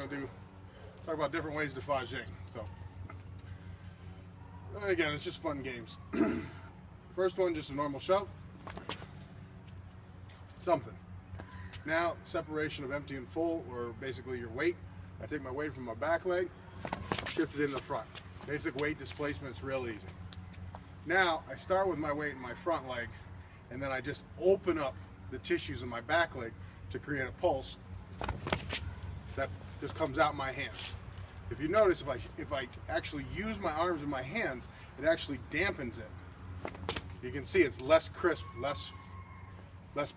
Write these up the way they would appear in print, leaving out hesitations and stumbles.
we're going to talk about different ways to fa jing. So, again, it's just fun games. First one, just a normal shove. Something. Now, separation of empty and full, or basically your weight. I take my weight from my back leg, shift it in the front. Basic weight displacement is real easy. Now, I start with my weight in my front leg, and then I just open up the tissues in my back leg to create a pulse that just comes out my hands. If you notice, if I actually use my arms and my hands, it actually dampens it. You can see it's less crisp, less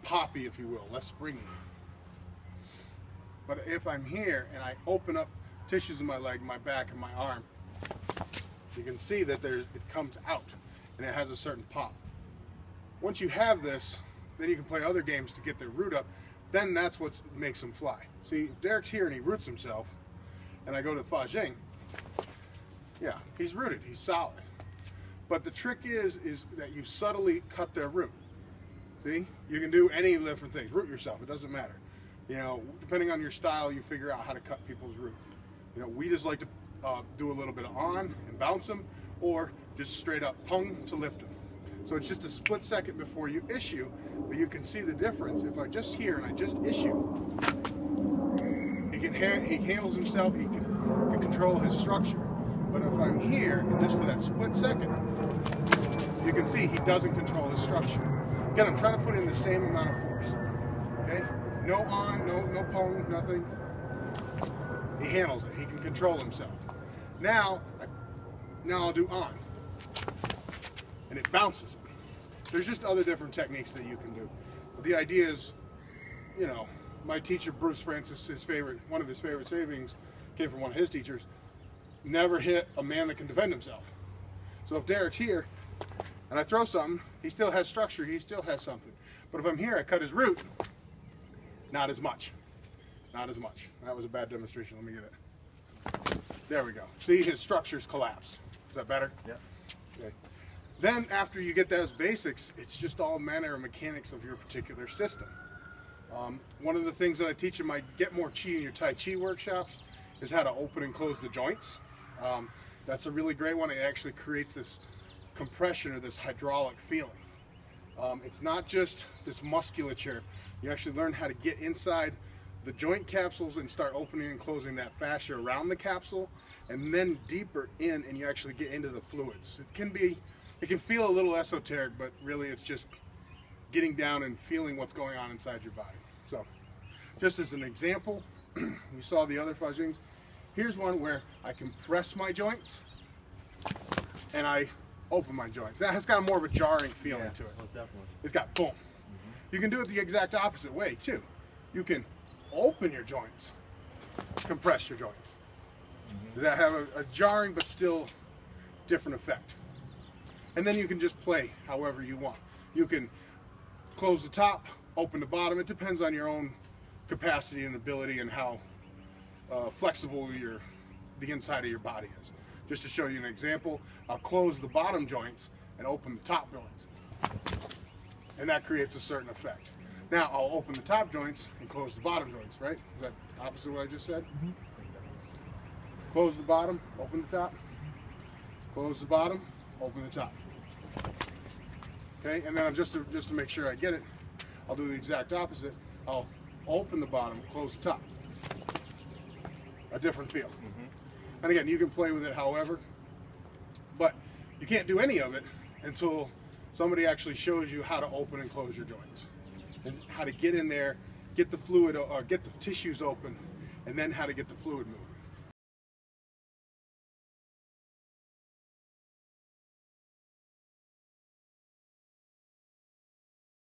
poppy, if you will, less springy. But if I'm here and I open up tissues in my leg, my back, and my arm, you can see that it comes out and it has a certain pop. Once you have this, then you can play other games to get their root up. Then that's what makes them fly. See, if Derek's here and he roots himself, and I go to fa jing, yeah, he's rooted, he's solid. But the trick is that you subtly cut their root. See, you can do any different things. Root yourself, it doesn't matter. You know, depending on your style, you figure out how to cut people's root. You know, we just like to do a little bit of on and bounce them, or just straight up pung to lift them. So it's just a split second before you issue, but you can see the difference. If I just here and I just issue, he handles himself, he can control his structure. But if I'm here, and just for that split second, you can see he doesn't control his structure. Again, I'm trying to put in the same amount of force. Okay? No on, no pung, nothing. He handles it. He can control himself. Now I'll do on. And it bounces it. There's just other different techniques that you can do. But the idea is, you know, my teacher, Bruce Francis, one of his favorite sayings came from one of his teachers: never hit a man that can defend himself. So if Derek's here and I throw something, he still has structure, he still has something. But if I'm here, I cut his root, not as much. Not as much. That was a bad demonstration. Let me get it. There we go. See, his structures collapse. Is that better? Yeah. Okay. Then after you get those basics, it's just all manner of mechanics of your particular system. One of the things that I teach in my Get More Chi in Your Tai Chi workshops is how to open and close the joints. That's a really great one. It actually creates this compression or this hydraulic feeling. It's not just this musculature. You actually learn how to get inside the joint capsules and start opening and closing that fascia around the capsule, and then deeper in, and you actually get into the fluids. It can feel a little esoteric, but really it's just getting down and feeling what's going on inside your body. So, just as an example, you saw the other fa jings. Here's one where I compress my joints and I open my joints. That has got more of a jarring feeling to it. Most definitely. It's got boom. You can do it the exact opposite way too. You can open your joints, compress your joints. Does that have a jarring but still different effect? And then you can just play however you want. You can close the top, open the bottom. It depends on your own capacity and ability and how flexible the inside of your body is. Just to show you an example, I'll close the bottom joints and open the top joints. And that creates a certain effect. Now I'll open the top joints and close the bottom joints, right? Is that opposite of what I just said? Mm-hmm. Close the bottom, open the top. Close the bottom, open the top. Okay, and then just to make sure I get it, I'll do the exact opposite. I'll open the bottom, close the top. A different feel. Mm-hmm. And again, you can play with it however, but you can't do any of it until somebody actually shows you how to open and close your joints, and how to get in there, get the fluid or get the tissues open, and then how to get the fluid moving.